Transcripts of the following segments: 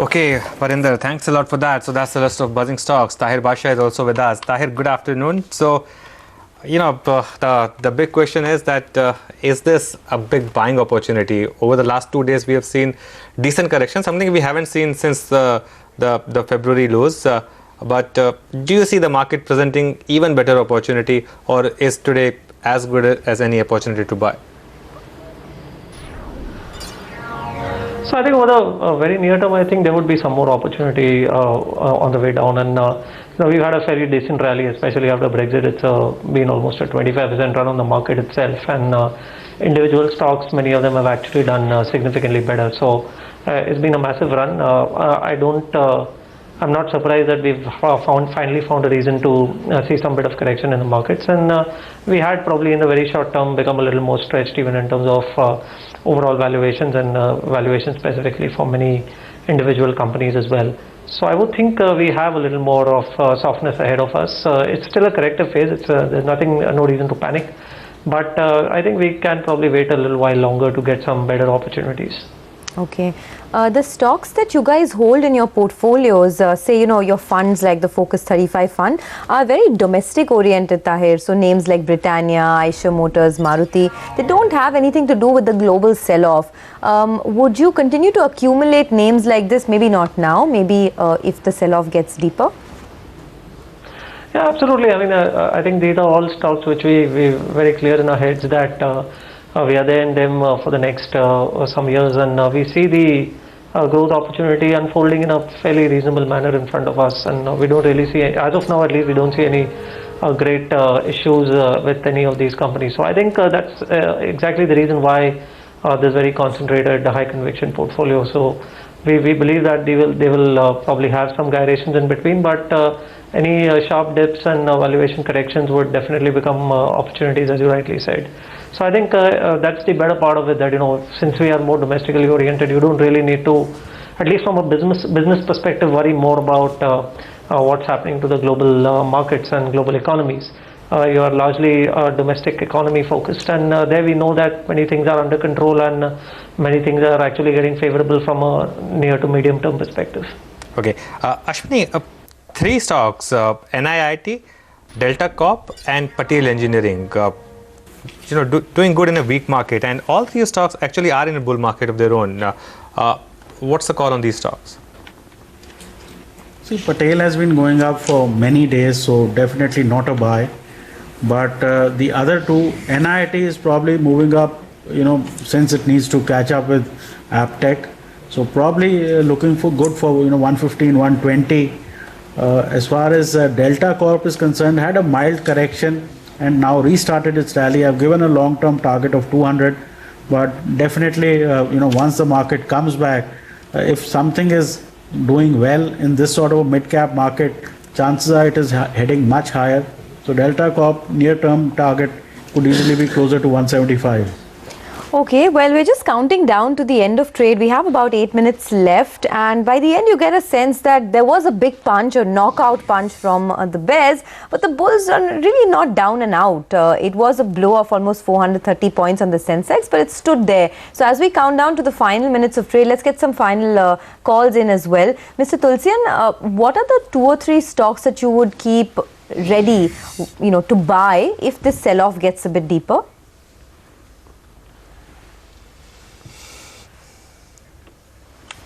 Okay, Parinder, thanks a lot for that. So that's the list of buzzing stocks. Taher Badshah is also with us. Taher, good afternoon. So, the big question is that is this a big buying opportunity? Over the last 2 days, we have seen decent correction, something we haven't seen since the February lows. But do you see the market presenting even better opportunity, or is today as good as any opportunity to buy? So I think over the very near term, I think there would be some more opportunity on the way down, and we've had a fairly decent rally, especially after Brexit. It's been almost a 25% run on the market itself, and individual stocks, many of them have actually done significantly better. So it's been a massive run. I'm not surprised that we've finally found a reason to see some bit of correction in the markets, and we had probably in the very short term become a little more stretched even in terms of overall valuations and valuations specifically for many individual companies as well. So I would think we have a little more of softness ahead of us. It's still a corrective phase. There's no reason to panic, but I think we can probably wait a little while longer to get some better opportunities. Okay. The stocks that you guys hold in your portfolios, say, your funds like the Focus 35 fund, are very domestic oriented, Taher. So names like Britannia, Eicher Motors, Maruti, they don't have anything to do with the global sell-off. Would you continue to accumulate names like this? Maybe not now, maybe if the sell-off gets deeper? Yeah, absolutely. I mean, I think these are all stocks which we're very clear in our heads that we are there in them for the next some years, and we see the growth opportunity unfolding in a fairly reasonable manner in front of us, and we don't really see, as of now at least, we don't see any great issues with any of these companies. So I think that's exactly the reason why this very concentrated high conviction portfolio. So we believe that they will probably have some gyrations in between, but any sharp dips and valuation corrections would definitely become opportunities, as you rightly said. So I think that's the better part of it, that since we are more domestically oriented, you don't really need to, at least from a business perspective, worry more about what's happening to the global markets and global economies. You are largely domestic economy focused, and there we know that many things are under control and many things are actually getting favorable from a near to medium term perspective. Okay, Ashwini, three stocks: NIIT, Delta Corp, and Patel Engineering. Doing good in a weak market, and all three stocks actually are in a bull market of their own. What's the call on these stocks? See, Patel has been going up for many days, so definitely not a buy. But the other two, NIIT is probably moving up, since it needs to catch up with AppTech. So probably looking for good for 115, 120. As far as Delta Corp is concerned, had a mild correction and now restarted its rally. I've given a long-term target of 200, but definitely, once the market comes back, if something is doing well in this sort of a mid-cap market, chances are it is heading much higher. So Delta Corp near-term target could easily be closer to 175. Okay, well, we're just counting down to the end of trade. We have about 8 minutes left, and by the end you get a sense that there was a big punch, a knockout punch from the bears, but the bulls are really not down and out. It was a blow of almost 430 points on the Sensex, but it stood there. So as we count down to the final minutes of trade, let's get some final calls in as well. Mr. Tulsian, what are the 2 or 3 stocks that you would keep ready, to buy if this sell-off gets a bit deeper?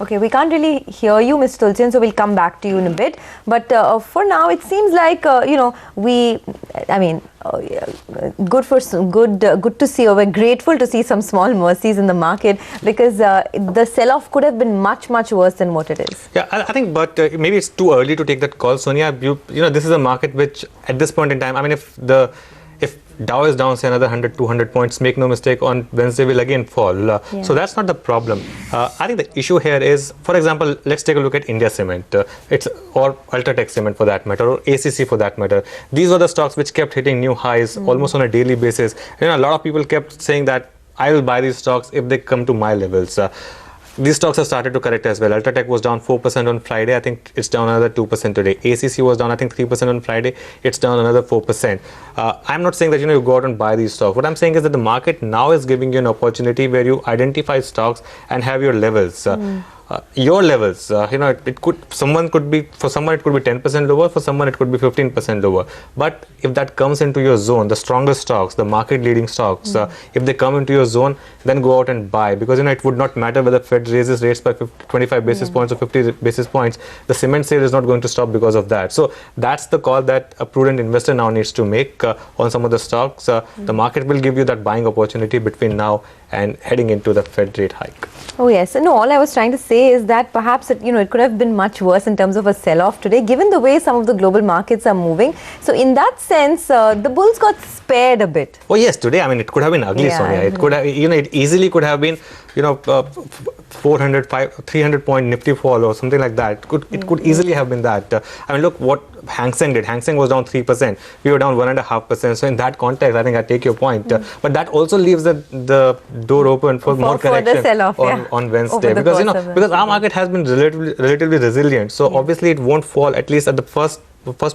Okay, we can't really hear you, Mr. Tulsian, so we'll come back to you in a bit. But for now, it seems like, good to see, or we're grateful to see some small mercies in the market, because the sell-off could have been much, much worse than what it is. Yeah, I think, but maybe it's too early to take that call, Sonia. This is a market which, at this point in time, I mean, if Dow is down, say, another 100, 200 points, make no mistake, on Wednesday will again fall. So that's not the problem. I think the issue here is, for example, let's take a look at India Cement, or Ultratech Cement for that matter, or ACC for that matter. These were the stocks which kept hitting new highs almost on a daily basis. A lot of people kept saying that I will buy these stocks if they come to my levels. These stocks have started to correct as well. Ultratech was down 4% on Friday. I think it's down another 2% today. ACC was down, I think, 3% on Friday. It's down another 4%. I'm not saying that you go out and buy these stocks. What I'm saying is that the market now is giving you an opportunity where you identify stocks and have your levels. your levels, it could, for someone it could be 10% lower, for someone it could be 15% lower. But if that comes into your zone, the strongest stocks, the market leading stocks, if they come into your zone, then go out and buy, because it would not matter whether Fed raises rates by 25 basis points or 50 basis points. The cement sale is not going to stop because of that. So that's the call that a prudent investor now needs to make on some of the stocks. The market will give you that buying opportunity between now and heading into the Fed rate hike. Oh yes, no, all I was trying to say is that perhaps it could have been much worse in terms of a sell-off today, given the way some of the global markets are moving. So in that sense, the bulls got spared a bit. Oh yes, today, it could have been ugly, Sonia. It could have, it easily could have been, 300 point Nifty fall or something like that. It could easily have been that. Look what Hang Seng did. Hang Seng was down 3%. We were down 1.5%. So in that context, I think I take your point. But that also leaves the door open for more correction on Wednesday, because our market has been relatively resilient. So obviously it won't fall, at least at the first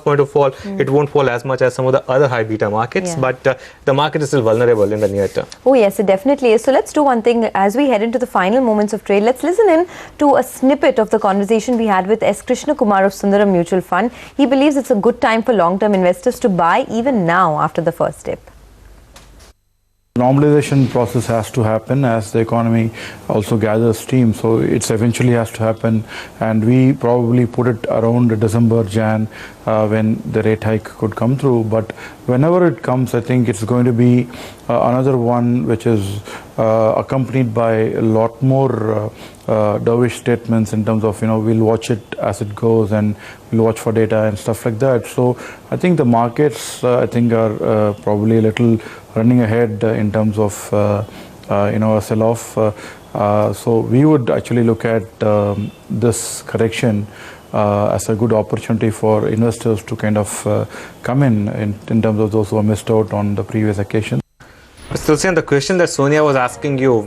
point of fall. It won't fall as much as some of the other high beta markets, but the market is still vulnerable in the near term. Oh yes, it definitely is. So let's do one thing as we head into the final moments of trade. Let's listen in to a snippet of the conversation we had with S. Krishna Kumar of Sundaram Mutual Fund. He believes it's a good time for long-term investors to buy even now after the first dip. Normalization process has to happen as the economy also gathers steam, so it eventually has to happen, and we probably put it around December, Jan, when the rate hike could come through. But whenever it comes, I think it's going to be another one which is accompanied by a lot more dovish statements in terms of, we'll watch it as it goes and we'll watch for data and stuff like that. So I think the markets, are probably a little running ahead in terms of, a sell-off. So we would actually look at this correction as a good opportunity for investors to kind of come in terms of those who have missed out on the previous occasion. Mr. Tulsian, the question that Sonia was asking you,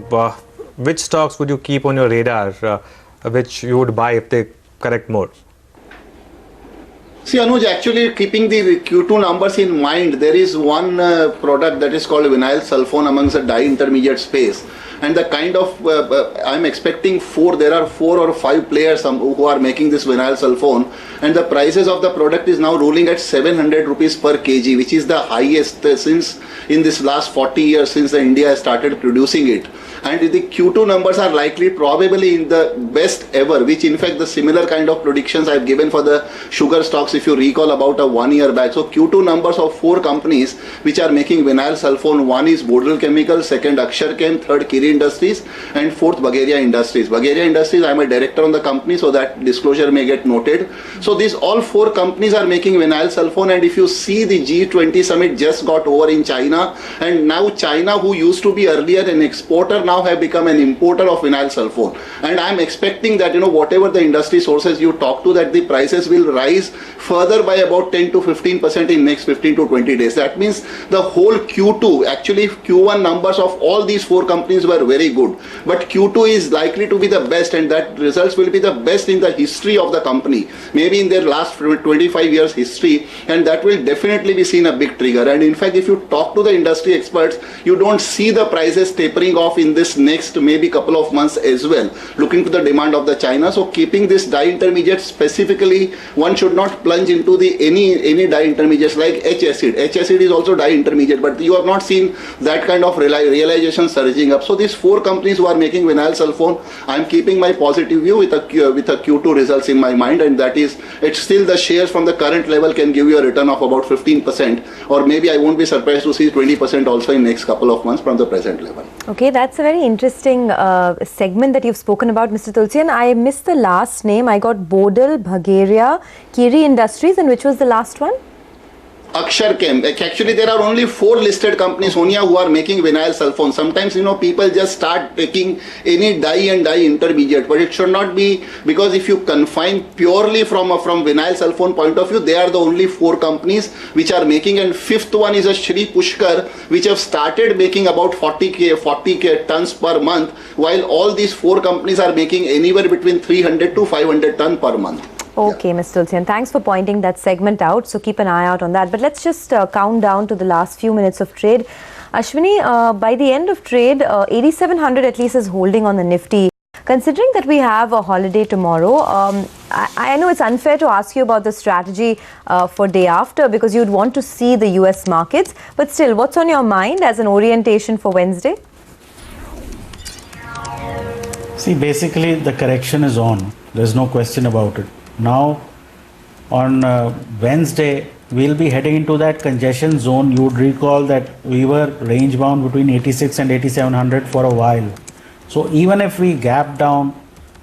which stocks would you keep on your radar, which you would buy if they correct more? See, Anuj, actually keeping the Q2 numbers in mind, there is one product that is called vinyl sulfone amongst the dye intermediate space. And the kind of, I'm expecting there are 4 or 5 players who are making this vinyl sulfone, and the prices of the product is now ruling at 700 rupees per kg, which is the highest since in this last 40 years since India has started producing it. And the Q2 numbers are likely probably in the best ever, which in fact the similar kind of predictions I've given for the sugar stocks, if you recall, about 1 year back. So Q2 numbers of 4 companies which are making vinyl sulfone. One is Bodil Chemicals, second Akshar Chem, third Kiri Industries, and fourth Bagheria Industries. Bagheria Industries, I'm a director on the company, so that disclosure may get noted. So these all 4 companies are making vinyl sulfone, and if you see the G20 summit just got over in China, and now China, who used to be earlier an exporter, now have become an importer of vinyl sulfone. And I'm expecting that, whatever the industry sources you talk to, that the prices will rise further by about 10 to 15% in next 15 to 20 days. That means the whole Q2, actually Q1 numbers of all these 4 companies were very good, but Q2 is likely to be the best, and that results will be the best in the history of the company, maybe in their last 25 years history, and that will definitely be seen a big trigger. And in fact, if you talk to the industry experts, you don't see the prices tapering off in this next maybe couple of months as well, looking to the demand of the China. So keeping this dye intermediate specifically, one should not plunge into the any dye intermediates like H acid. H acid is also dye intermediate, but you have not seen that kind of realization surging up. So these 4 companies who are making vinyl sulfone, I'm keeping my positive view with a Q2 results in my mind, and that is, it's still the shares from the current level can give you a return of about 15%, or maybe I won't be surprised to see 20% also in next couple of months from the present level. Okay, that's a very interesting segment that you've spoken about, Mr. Tulsian. I missed the last name. I got Bodil, Bagheria, Kiri Industries, and which was the last one? Akshar Chem. Actually, there are only 4 listed companies, Sonia, who are making vinyl sulfone. Sometimes, people just start taking any dye and dye intermediate, but it should not be, because if you confine purely from vinyl sulfone point of view, they are the only 4 companies which are making, and 5th one is a Shri Pushkar, which have started making about 40k tons per month, while all these 4 companies are making anywhere between 300 to 500 ton per month. Okay, Mr. Tulsian, thanks for pointing that segment out. So keep an eye out on that. But let's just count down to the last few minutes of trade. Ashwini, by the end of trade, 8,700 at least is holding on the Nifty. Considering that we have a holiday tomorrow, I know it's unfair to ask you about the strategy for day after because you'd want to see the US markets, but still, what's on your mind as an orientation for Wednesday? See, basically the correction is on. There's no question about it. Now, on Wednesday, we'll be heading into that congestion zone. You would recall that we were range bound between 86 and 8700 for a while. So even if we gap down,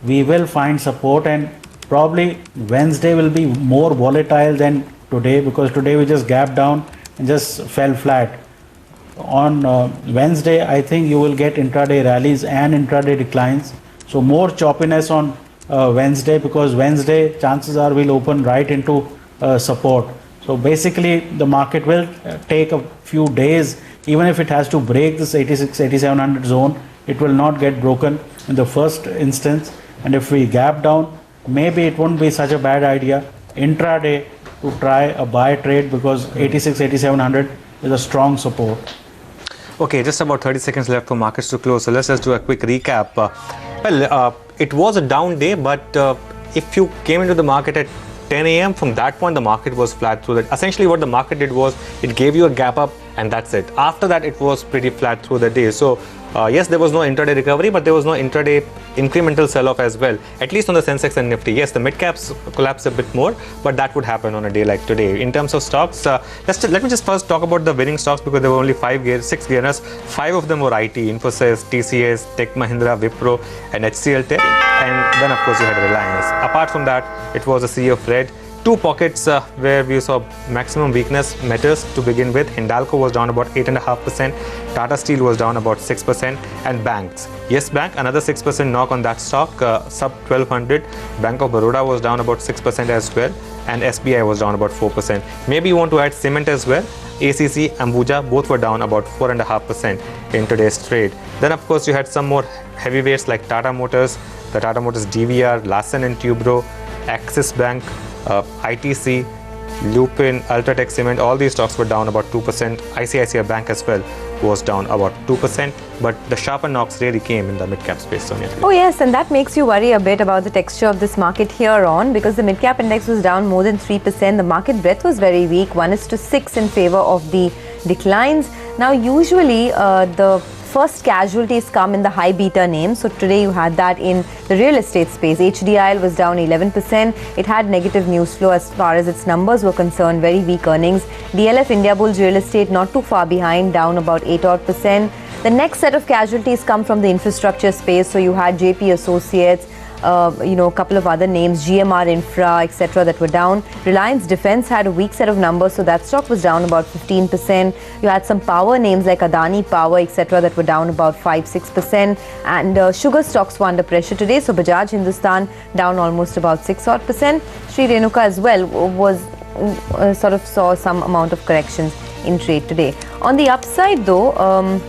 we will find support, and probably Wednesday will be more volatile than today because today we just gapped down and just fell flat. On Wednesday, I think you will get intraday rallies and intraday declines. So more choppiness on Wednesday because Wednesday chances are will open right into support. So basically the market will take a few days. Even if it has to break this 86, 8700 zone, it will not get broken in the first instance. And if we gap down, maybe it won't be such a bad idea intraday to try a buy trade because 86, 8700 is a strong support. Okay, just about 30 seconds left for markets to close. So let's just do a quick recap. It was a down day, but if you came into the market at 10 a.m. from that point, the market was flat through that. Essentially, what the market did was it gave you a gap up, and that's it. After that, it was pretty flat through the day. So yes, there was no intraday recovery, but there was no intraday incremental sell-off as well, at least on the Sensex and Nifty. Yes, the mid-caps collapsed a bit more, but that would happen on a day like today. In terms of stocks, let me just first talk about the winning stocks because there were only 6 gainers. 5 of them were IT, Infosys, TCS, Tech Mahindra, Wipro, and HCL Tech. And then, of course, you had Reliance. Apart from that, it was a sea of red. 2 pockets where we saw maximum weakness. Metals to begin with. Hindalco was down about 8.5%. Tata Steel was down about 6%. And banks. Yes Bank, another 6% knock on that stock, sub 1200. Bank of Baroda was down about 6% as well. And SBI was down about 4%. Maybe you want to add cement as well. ACC, Ambuja, both were down about 4.5% in today's trade. Then, of course, you had some more heavyweights like Tata Motors, the Tata Motors DVR, Larsen and Tubro, Axis Bank, ITC, Lupin, Ultratech Cement, all these stocks were down about 2%. ICICI Bank as well was down about 2%. But the sharper knocks really came in the mid-cap space, Sonia. Oh yes, and that makes you worry a bit about the texture of this market here on because the mid-cap index was down more than 3%. The market breadth was very weak, 1:6 in favor of the declines. Now usually the first casualties come in the high beta names. So today you had that in the real estate space. HDIL was down 11%. It had negative news flow as far as its numbers were concerned, very weak earnings. DLF India Bulls Real Estate not too far behind, down about 8%. The next set of casualties come from the infrastructure space. So you had JP Associates, a couple of other names, GMR Infra, etc. that were down. Reliance Defense had a weak set of numbers, so that stock was down about 15%. You had some power names like Adani Power, etc. that were down about 5-6%. And sugar stocks were under pressure today, so Bajaj Hindustan down almost about 6%. Sri Renuka as well was sort of saw some amount of corrections in trade today. On the upside though,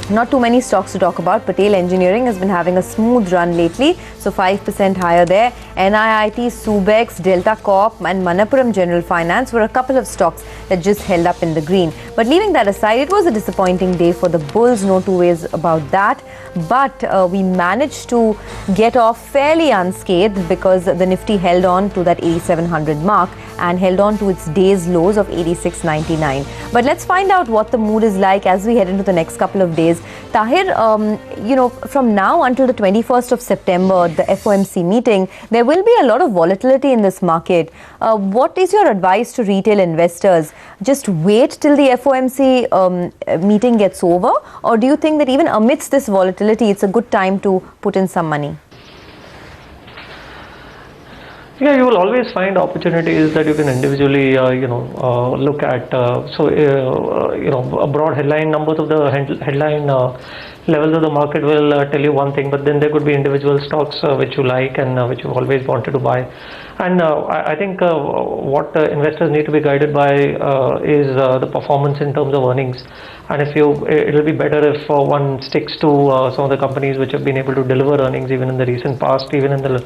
not too many stocks to talk about. Patel Engineering has been having a smooth run lately, so 5% higher there. NIIT, Subex, Delta Corp and Manappuram General Finance were a couple of stocks that just held up in the green. But leaving that aside, it was a disappointing day for the bulls, no two ways about that. But we managed to get off fairly unscathed because the Nifty held on to that 8700 mark and held on to its day's lows of 86.99. But let's find out what the mood is like as we head into the next couple of days. Taher, from now until the 21st of September, the FOMC meeting, there will be a lot of volatility in this market. What is your advice to retail investors? Just wait till the FOMC meeting gets over? Or do you think that even amidst this volatility, it's a good time to put in some money? Yeah, you will always find opportunities that you can individually, look at. A broad headline numbers of the headline levels of the market will tell you one thing, but then there could be individual stocks which you like and which you've always wanted to buy. And I think what investors need to be guided by is the performance in terms of earnings. And it will be better if one sticks to some of the companies which have been able to deliver earnings even in the recent past, even in the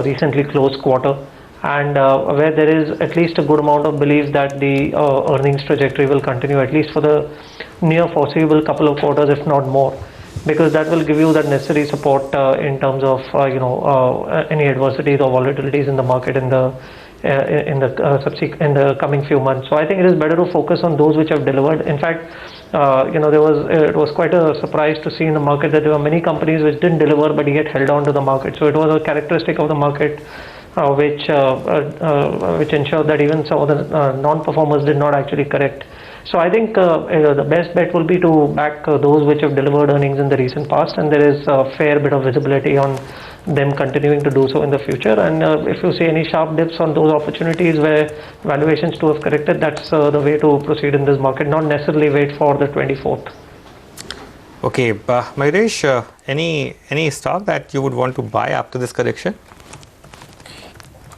recently closed quarter, and where there is at least a good amount of belief that the earnings trajectory will continue at least for the near foreseeable couple of quarters, if not more. because that will give you that necessary support in terms of any adversities or volatilities in the market in the coming few months. So I think it is better to focus on those which have delivered. In fact, it was quite a surprise to see in the market that there were many companies which didn't deliver but yet held on to the market. So it was a characteristic of the market which ensured that even some of the non-performers did not actually correct. So I think the best bet will be to back those which have delivered earnings in the recent past, and there is a fair bit of visibility on them continuing to do so in the future. And if you see any sharp dips on those opportunities where valuations too have corrected, that's the way to proceed in this market, not necessarily wait for the 24th. Okay, Mayuresh, any stock that you would want to buy after this correction?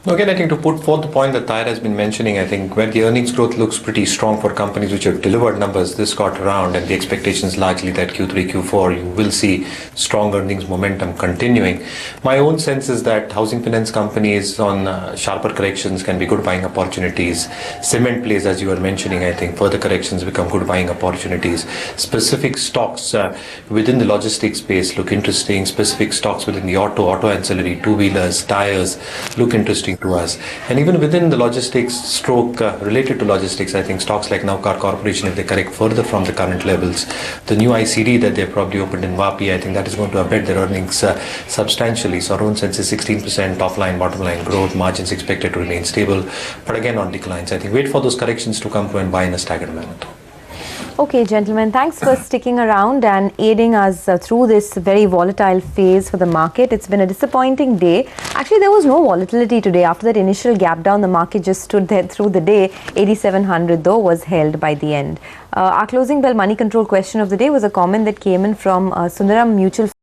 No, again, I think to put forth the point that Taher has been mentioning, I think where the earnings growth looks pretty strong for companies which have delivered numbers this got around, and the expectations largely that Q3, Q4, you will see strong earnings momentum continuing. My own sense is that housing finance companies on sharper corrections can be good buying opportunities. Cement plays, as you were mentioning, I think further corrections become good buying opportunities. Specific stocks within the logistics space look interesting. Specific stocks within the auto ancillary, two-wheelers, tires look interesting to us. And even within the logistics stroke related to logistics, I think stocks like Navkar Corporation, if they correct further from the current levels, the new ICD that they've probably opened in Vapi, I think that is going to upgrade their earnings substantially. So our own sense is 16% top line, bottom line growth, margins expected to remain stable, but again on declines. I think wait for those corrections to come through and buy in a staggered manner. Okay, gentlemen, thanks for sticking around and aiding us through this very volatile phase for the market. It's been a disappointing day. Actually, there was no volatility today. After that initial gap down, the market just stood there through the day. 8,700 though was held by the end. Our closing bell money control question of the day was a comment that came in from Sundaram Mutual